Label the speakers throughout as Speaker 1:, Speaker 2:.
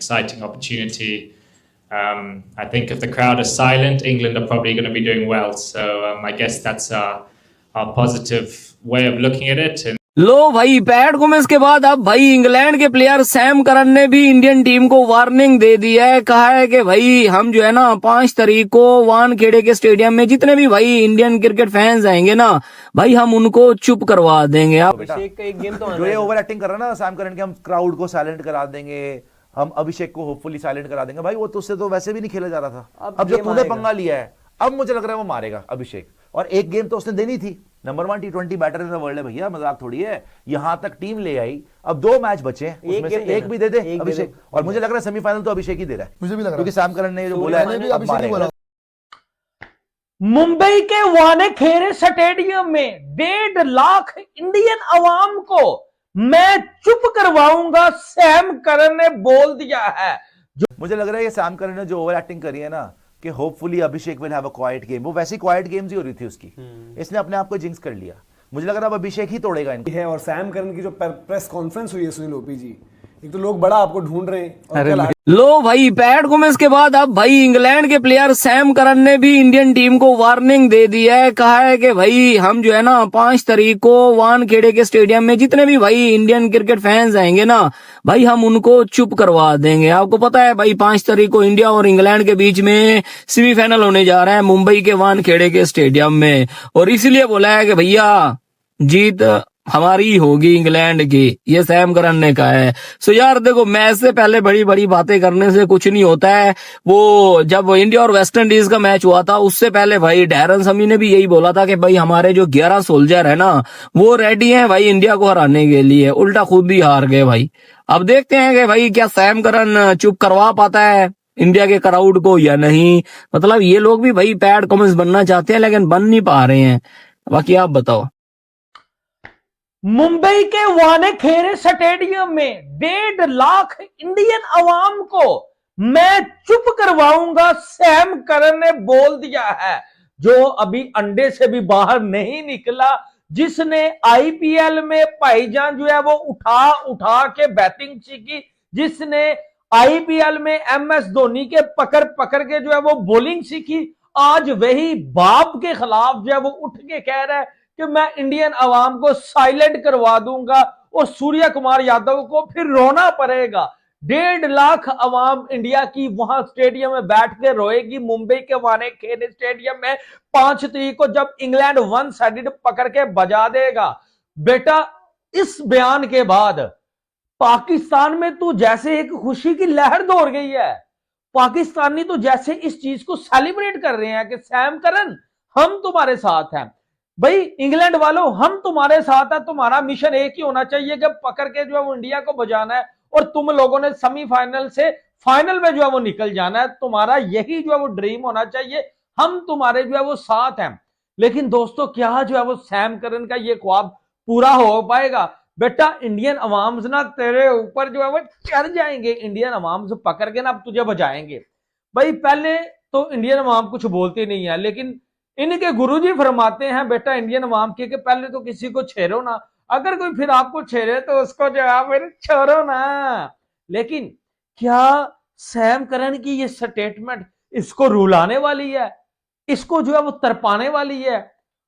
Speaker 1: exciting opportunity. I think if the crowd is silent, England are probably going to be doing well. So I guess that's our positive way of looking at it. And
Speaker 2: लो भाई, PAT Gomez के बाद अब भाई England के player Sam Curran ने भी Indian team को warning दे दी है। कहा है कि भाई हम जो है ना 5 तारीख को वानखेड़े के स्टेडियम में जितने भी भाई इंडियन क्रिकेट फैंस आएंगे ना भाई हम उनको चुप करवा देंगे। आप
Speaker 3: अभिषेक का एक गेम तो जो ये ओवर एक्टिंग कर रहा है ना सैम करन के, हम क्राउड को साइलेंट करा देंगे, हम अभिषेक को होपफुली साइलेंट करा देंगे। भाई वो तो उससे तो वैसे भी नहीं खेला जा रहा था। अब जो तूने पंगा लिया है अब मुझे लग रहा है वो मारेगा अभिषेक। और एक गेम तो उसने देनी थी, number 1 T20 batter in the world है भैया, मजाक थोड़ी है। यहां तक टीम ले आई, अब 2 मैच बचे, उसमें से एक भी दे दे अभिषेक। और मुझे लग रहा है सेमीफाइनल तो अभिषेक ही दे रहा है, मुझे भी लग रहा है, क्योंकि सैम करन ने जो बोला है।
Speaker 4: मुंबई के वानखेड़े स्टेडियम में 1.5 लाख इंडियन अवाम को मैं चुप करवाऊंगा, सैम करन ने बोल दिया है।
Speaker 3: मुझे लग रहा है ये सैम करन ने जो ओवर एक्टिंग करी है ना कि hopefully Abhishek will have a quite game, वो वैसी क्वाइट गेम्स ही हो रही थी उसकी। इसने अपने आप को जिंक्स कर लिया। मुझे लग रहा है अब अभिषेक ही तोड़ेगा इनको
Speaker 5: है। और सैम करन की जो प्रेस कॉन्फ्रेंस हुई है सुनील ओपी जी, एक तो लोग बड़ा आपको ढूंढ रहे हैं।
Speaker 2: लो भाई, पैट गोमेस के बाद अब भाई इंग्लैंड के प्लेयर सैम करन ने भी इंडियन टीम को वार्निंग दे दी है। कहा है कि भाई हम जो है ना 5 तारीख को वानखेड़े के स्टेडियम में जितने भी भाई इंडियन क्रिकेट फैंस आएंगे ना भाई हम उनको चुप करवा देंगे। आपको पता है भाई 5 तारीख को इंडिया और इंग्लैंड के बीच में सेमीफाइनल होने जा रहा है मुंबई के वानखेड़े के स्टेडियम में, और इसलिए बोला है कि भैया जीत हमारी होगी इंग्लैंड की, ये सैम करन ने कहा है। सो यार देखो, मैच से पहले बड़ी बड़ी बातें करने से कुछ नहीं होता है। वो जब इंडिया और वेस्ट इंडीज का मैच हुआ था उससे पहले भाई डैरन समी ने भी यही बोला था कि भाई हमारे जो 11 सोल्जर है ना वो रेडी हैं भाई इंडिया को हराने के लिए, उल्टा खुद ही हार गए भाई। अब देखते हैं कि भाई क्या सैम करन चुप करवा पाता है इंडिया के क्राउड को या नहीं। मतलब ये लोग भी भाई पैट कॉमेंस बनना चाहते हैं लेकिन बन नहीं पा रहे हैं। बाकी आप बताओ।
Speaker 4: मुंबई के वानखेड़े स्टेडियम में 1.5 लाख इंडियन अवाम को मैं चुप करवाऊंगा, सैम करन ने बोल दिया है। जो अभी अंडे से भी बाहर नहीं निकला, जिसने आईपीएल में भाईजान जो है वो उठा उठा के बैटिंग सीखी, जिसने आईपीएल में एमएस धोनी के पकड़ पकड़ के जो है वो बॉलिंग सीखी, आज वही बाप के खिलाफ जो है वो उठ के कह रहा है कि मैं इंडियन अवाम को साइलेंट करवा दूंगा और सूर्य कुमार यादव को फिर रोना पड़ेगा। 1.5 लाख अवाम इंडिया की वहां स्टेडियम में बैठ के रोएगी मुंबई के वानखेड़े स्टेडियम में 5 तारीख को, जब इंग्लैंड 1 साइडेड पकड़ के बजा देगा। बेटा, इस बयान के बाद पाकिस्तान में तो जैसे एक खुशी की लहर दौड़ गई है। पाकिस्तानी तो जैसे इस चीज को सेलिब्रेट कर रहे हैं कि सैम करन हम तुम्हारे साथ हैं। भाई इंग्लैंड वालों, हम तुम्हारे साथ है, तुम्हारा मिशन एक ही होना चाहिए कि पकड़ के जो है वो इंडिया को बजाना है और तुम लोगों ने सेमीफाइनल से फाइनल में जो है वो निकल जाना है। तुम्हारा यही जो है वो ड्रीम होना चाहिए, हम तुम्हारे जो है वो साथ हैं। लेकिन दोस्तों, क्या जो है वो सैम करन का ये ख्वाब पूरा हो पाएगा? बेटा, इंडियन अवाम्स ना तेरे ऊपर जो है वो चढ़ जाएंगे, इंडियन अवाम्स पकड़ के ना अब तुझे बजाएंगे। भाई पहले तो इंडियन अवाम कुछ बोलते नहीं है, लेकिन इनके गुरुजी फरमाते हैं बेटा इंडियन अवाम के कि पहले तो किसी को छेड़ो ना, अगर कोई फिर आपको छेड़े तो उसको जो है फिर छोड़ो ना। लेकिन क्या सैम करन की ये स्टेटमेंट इसको रुलाने वाली है, इसको जो है वो तरपाने वाली है?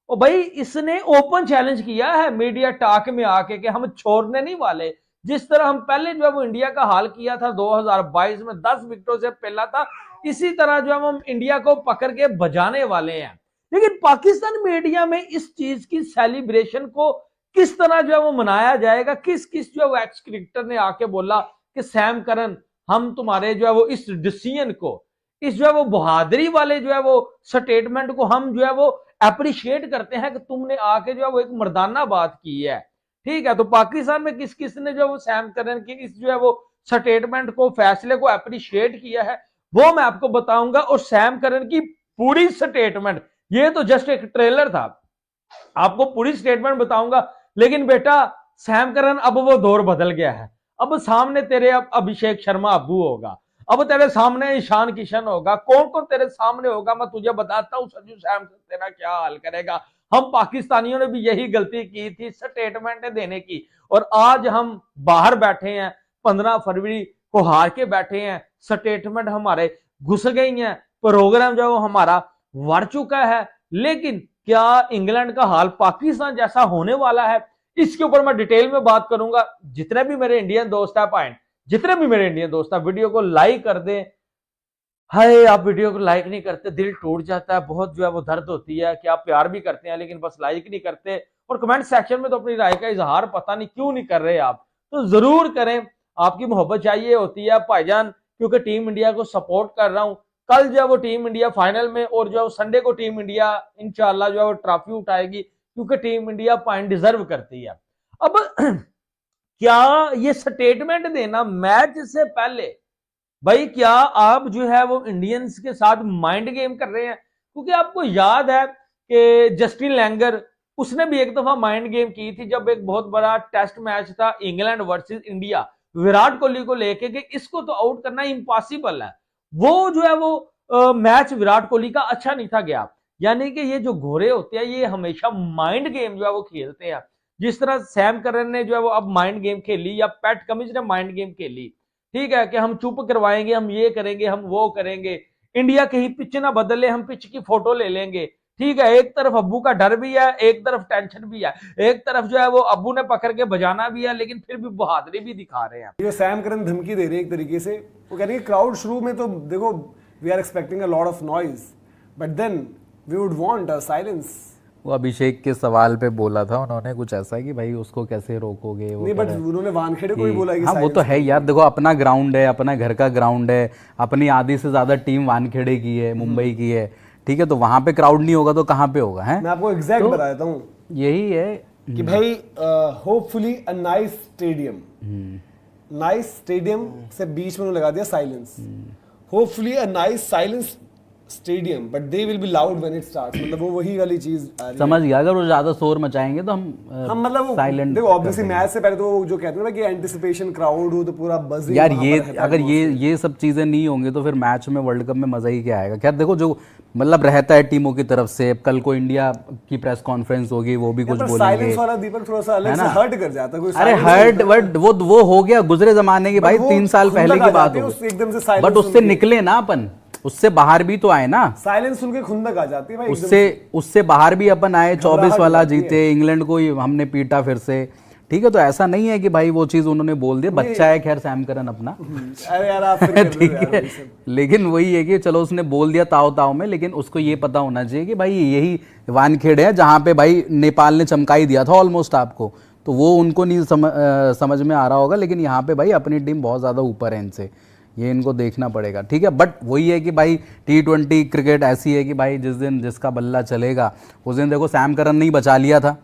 Speaker 4: और भाई इसने ओपन चैलेंज किया है मीडिया टॉक में आके कि हम छोड़ने नहीं वाले। जिस तरह हम पहले जो है वो इंडिया का हाल किया था 2022 में 10 विकेटों से पहला था, इसी तरह जो है हम इंडिया को पकड़ के बजाने वाले हैं। लेकिन पाकिस्तान मीडिया में इस चीज की सेलिब्रेशन को किस तरह जो है वो मनाया जाएगा? किस किस जो है वो एक्स क्रिकेटर ने आके बोला कि सैम करन हम तुम्हारे जो है वो इस डिसीजन को, इस जो है वो बहादुरी वाले जो है वो स्टेटमेंट को हम जो है वो अप्रिशिएट करते हैं कि तुमने आके जो है वो एक मर्दाना बात की है। ठीक है, तो पाकिस्तान में किस किस ने जो है वो सैम करन की इस जो है वो स्टेटमेंट को, फैसले को अप्रिशिएट किया है वो मैं आपको बताऊंगा। और सैम करन की पूरी स्टेटमेंट, ये तो जस्ट एक ट्रेलर था, आपको पूरी स्टेटमेंट बताऊंगा। लेकिन बेटा सैम करन अब वो दौर बदल गया है। अब सामने तेरे अब अभिषेक शर्मा अब्बू होगा, अब तेरे सामने ईशान किशन होगा, कौन कौन तेरे सामने होगा मैं तुझे बताता हूं। संजू सैमसन तेरा क्या हाल करेगा। हम पाकिस्तानियों ने भी यही गलती की थी स्टेटमेंट देने की, और आज हम बाहर बैठे हैं 15 फरवरी को हार के बैठे हैं, स्टेटमेंट हमारे घुस गई हैं, प्रोग्राम जो है वो हमारा बढ़ चुका है। लेकिन क्या इंग्लैंड का हाल पाकिस्तान जैसा होने वाला है, इसके ऊपर मैं डिटेल में बात करूंगा। जितने भी मेरे इंडियन दोस्त हैं पॉइंट, जितने भी मेरे इंडियन दोस्त हैं, वीडियो को लाइक कर दें। हाय, आप वीडियो को लाइक नहीं करते, दिल टूट जाता है, बहुत जो है वो दर्द होती है कि आप प्यार भी करते हैं लेकिन बस लाइक नहीं करते, और कमेंट सेक्शन में तो अपनी राय का इजहार पता नहीं क्यों नहीं कर रहे आप, तो जरूर करें। आपकी मोहब्बत चाहिए होती है भाईजान, क्योंकि टीम इंडिया को सपोर्ट कर रहा हूं। कल जो है वो टीम इंडिया फाइनल में, और जो है संडे को टीम इंडिया इंशाल्लाह जो है वो ट्रॉफी उठाएगी, क्योंकि टीम इंडिया पॉइंट डिजर्व करती है। अब क्या ये स्टेटमेंट देना मैच से पहले, भाई क्या आप जो है वो इंडियंस के साथ माइंड गेम कर रहे हैं? क्योंकि आपको याद है कि जस्टिन लैंगर, उसने भी एक दफा माइंड गेम की थी जब एक बहुत बड़ा टेस्ट मैच था England versus India, Virat Kohli को लेके कि इसको तो आउट करना इम्पॉसिबल है। वो जो है वो मैच विराट कोहली का अच्छा नहीं था गया। यानी कि ये जो घोड़े होते हैं ये हमेशा माइंड गेम जो है वो खेलते हैं। जिस तरह सैम करन ने जो है वो अब माइंड गेम खेली, या पैट कमिंस ने माइंड गेम खेली, ठीक है, कि हम चुप करवाएंगे, हम ये करेंगे, हम वो करेंगे, इंडिया कहीं पिच ना बदले, हम पिच की फोटो ले लेंगे, ठीक है। एक तरफ अब्बू का डर भी है, एक तरफ टेंशन भी है, एक तरफ जो है वो अब्बू ने पकड़ के बजाना भी है, लेकिन फिर भी बहादुरी भी दिखा रहे हैं।
Speaker 5: जो सैम करन धमकी दे रहे हैं एक तरीके से, वो कह रही है क्राउड शुरू में तो देखो we are expecting a lot of noise, but then we would want a silence.
Speaker 6: वो अभिषेक के सवाल पे बोला था उन्होंने कुछ ऐसा कि भाई उसको कैसे रोकोगे, वो
Speaker 5: नहीं, बट उन्होंने वानखेड़े को भी बोला कि
Speaker 6: हाँ वो तो है यार, देखो अपना ग्राउंड है, अपना घर का ग्राउंड है, अपनी आधी से ज्यादा टीम वानखेड़े की है, मुंबई की है, ठीक है, तो वहां पे क्राउड नहीं होगा तो कहाँ पे होगा है?
Speaker 5: मैं आपको एग्जैक्ट बता देता हूँ,
Speaker 6: यही है
Speaker 5: कि भाई hopefully a nice stadium, nice stadium से बीच में उन्होंने लगा दिया silence, hopefully a nice silence stadium, but they will be loud when it starts. मतलब वो वही वाली चीज
Speaker 6: समझ गया, अगर वो ज्यादा शोर मचाएंगे तो
Speaker 5: हम मतलब
Speaker 6: साइलेंट।
Speaker 5: देखो ऑब्वियसली मैच से पहले तो जो कहते हैं ना कि एंटिसिपेशन क्राउड हो तो पूरा बज
Speaker 6: यार, ये अगर ये सब चीजें नहीं होंगी तो फिर मैच में वर्ल्ड कप में मजा ही क्या आएगा। खैर देखो, जो मतलब रहता है टीमों की तरफ से, कल को इंडिया की प्रेस कॉन्फ्रेंस होगी, वो भी कुछ बोलेंगे।
Speaker 5: साइलेंस वाला दीपक थोड़ा सा अलग से हर्ट कर जाता है कोई।
Speaker 6: अरे हर्ट वर्ड वो हो गया गुजरे जमाने की भाई, 3 साल पहले की बात हो,
Speaker 5: एकदम से
Speaker 6: बट उससे निकले ना अपन, उससे बाहर भी तो आए ना।
Speaker 5: साइलेंस सुन के खुंदक आ जाती है भाई,
Speaker 6: उससे बाहर भी अपन आए, 24 वाला जीते, इंग्लैंड को ही हमने पीटा फिर से, ठीक है। तो ऐसा नहीं है कि भाई वो चीज उन्होंने बोल दिया, बच्चा है खैर सैम करन अपना,
Speaker 5: अरे यार आप फिर
Speaker 6: ठीक है, लेकिन वही है कि चलो उसने बोल दिया ताव ताव में, लेकिन उसको ये पता होना चाहिए कि भाई यही वानखेड़े है जहाँ पे भाई नेपाल ने चमका ही दिया था ऑलमोस्ट आपको, तो वो उनको नहीं समझ में आ रहा होगा, लेकिन यहाँ पे भाई अपनी टीम बहुत ज्यादा ऊपर है इनसे, ये इनको देखना पड़ेगा, ठीक है। बट वही है कि भाई T20 क्रिकेट ऐसी है कि भाई जिस दिन जिसका बल्ला चलेगा उस दिन, देखो सैम करन ने ही बचा लिया था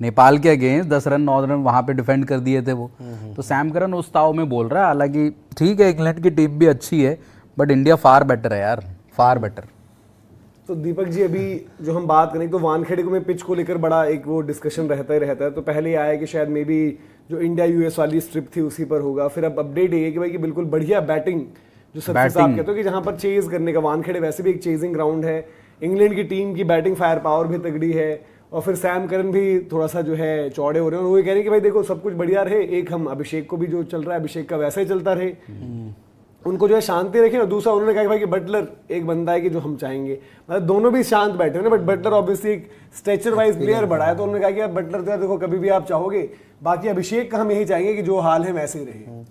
Speaker 6: नेपाल के अगेंस्ट, 10 रन 9 रन वहां पे डिफेंड कर दिए थे वो, तो सैम करन उस ताव में बोल रहा है। हालांकि ठीक है इंग्लैंड की टीम भी अच्छी है, बट इंडिया फार बेटर है यार, फार बेटर।
Speaker 5: तो दीपक जी अभी जो हम बात करें तो वानखेड़े को में पिच को लेकर बड़ा एक वो डिस्कशन रहता ही रहता है, तो पहले आया कि शायद मे बी जो इंडिया यूएस वाली स्ट्रिप थी उसी पर होगा, फिर अब अपडेट ये है कि भाई कि बिल्कुल बढ़िया बैटिंग जो सरफेस आप कहते हो कि जहां पर चेज करने का, वानखेड़े वैसे भी एक चेजिंग ग्राउंड है, इंग्लैंड की टीम की बैटिंग फायर पावर भी तगड़ी है, और फिर सैम करन भी थोड़ा सा जो है चौड़े हो रहे हैं, और वो कह रहे हैं कि भाई देखो सब कुछ बढ़िया रहे, एक हम अभिषेक को भी जो चल रहा है अभिषेक का वैसा ही चलता रहे, उनको जो है शांति रखें, और दूसरा उन्होंने कहा कि भाई कि बटलर एक बंदा है कि जो हम चाहेंगे, मतलब दोनों भी शांत बैठे हैं ना, बट बटलर ऑब्वियसली एक स्ट्रेचर वाइज प्लेयर बड़ा है, तो उन्होंने कहा कि बटलर जो है देखो कभी भी आप चाहोगे, बाकी अभिषेक का हम यही चाहेंगे कि जो हाल है वैसे ही रहे।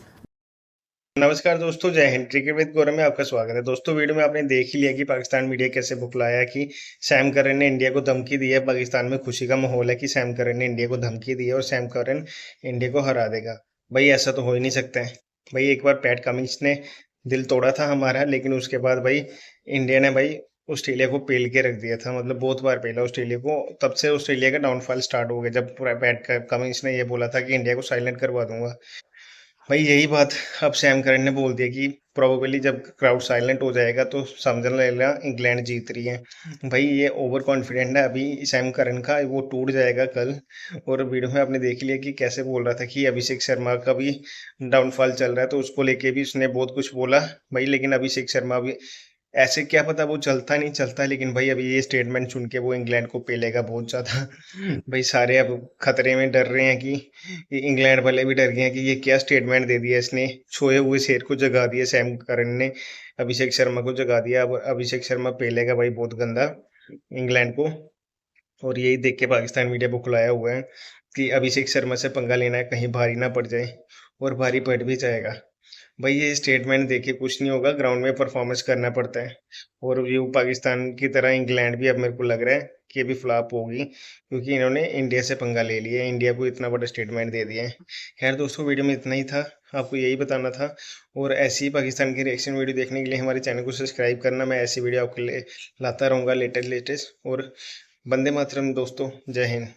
Speaker 7: नमस्कार दोस्तों, जय हिंद। क्रिकेट विद गौरव में आपका स्वागत है। दोस्तों वीडियो में आपने देख ही लिया कि पाकिस्तान मीडिया कैसे बुकलाया कि सैम करन ने इंडिया को धमकी दी है। पाकिस्तान में खुशी का माहौल है कि सैम करन ने इंडिया को धमकी दी है और सैम करन इंडिया को हरा देगा। भाई ऐसा तो हो ही नहीं सकता है भाई। एक बार पैट कमिंस ने दिल तोड़ा था हमारा, लेकिन उसके बाद भाई इंडिया ने भाई ऑस्ट्रेलिया को पेल के रख दिया था, मतलब बहुत बार पेला ऑस्ट्रेलिया को। तब से ऑस्ट्रेलिया का डाउनफॉल स्टार्ट हो गया जब पैट कमिंस ने ये बोला था कि इंडिया को साइलेंट करवा दूंगा। भाई यही बात अब सैम करन ने बोल दिया कि प्रोबेबली जब क्राउड साइलेंट हो जाएगा तो समझने लगेगा इंग्लैंड जीत रही है। भाई ये ओवर कॉन्फिडेंट है अभी सैम करन का, वो टूट जाएगा कल। और वीडियो में आपने देख लिया कि कैसे बोल रहा था कि अभिषेक शर्मा का भी डाउनफॉल चल रहा है, तो उसको लेके भी उसने बहुत कुछ बोला भाई। लेकिन अभिषेक शर्मा भी ऐसे क्या पता वो चलता नहीं चलता, लेकिन भाई अभी ये स्टेटमेंट सुन के वो इंग्लैंड को पेलेगा बहुत ज़्यादा। भाई सारे अब खतरे में डर रहे हैं कि इंग्लैंड वाले भी डर गए हैं कि ये क्या स्टेटमेंट दे दिया इसने, सोए हुए शेर को जगा दिया सैम करन ने, अभिषेक शर्मा को जगा दिया। अब अभिषेक शर्मा पेलेगा भाई बहुत गंदा इंग्लैंड को। और यही देख के पाकिस्तान मीडिया को खुलाया हुआ है कि अभिषेक शर्मा से पंगा लेना है, कहीं भारी ना पड़ जाए, और भारी पड़ भी जाएगा। भाई ये स्टेटमेंट देखे कुछ नहीं होगा, ग्राउंड में परफॉर्मेंस करना पड़ता है। और ये पाकिस्तान की तरह इंग्लैंड भी अब मेरे को लग रहा है कि अभी फ्लॉप होगी, क्योंकि इन्होंने इंडिया से पंगा ले लिया है, इंडिया को इतना बड़ा स्टेटमेंट दे दिया है। खैर दोस्तों, वीडियो में इतना ही था, आपको यही बताना था। और ऐसी ही पाकिस्तान की रिएक्शन वीडियो देखने के लिए हमारे चैनल को सब्सक्राइब करना। मैं ऐसी वीडियो आपके लिए लाता रहूँगा लेटेस्ट। और वंदे मातरम दोस्तों, जय हिंद।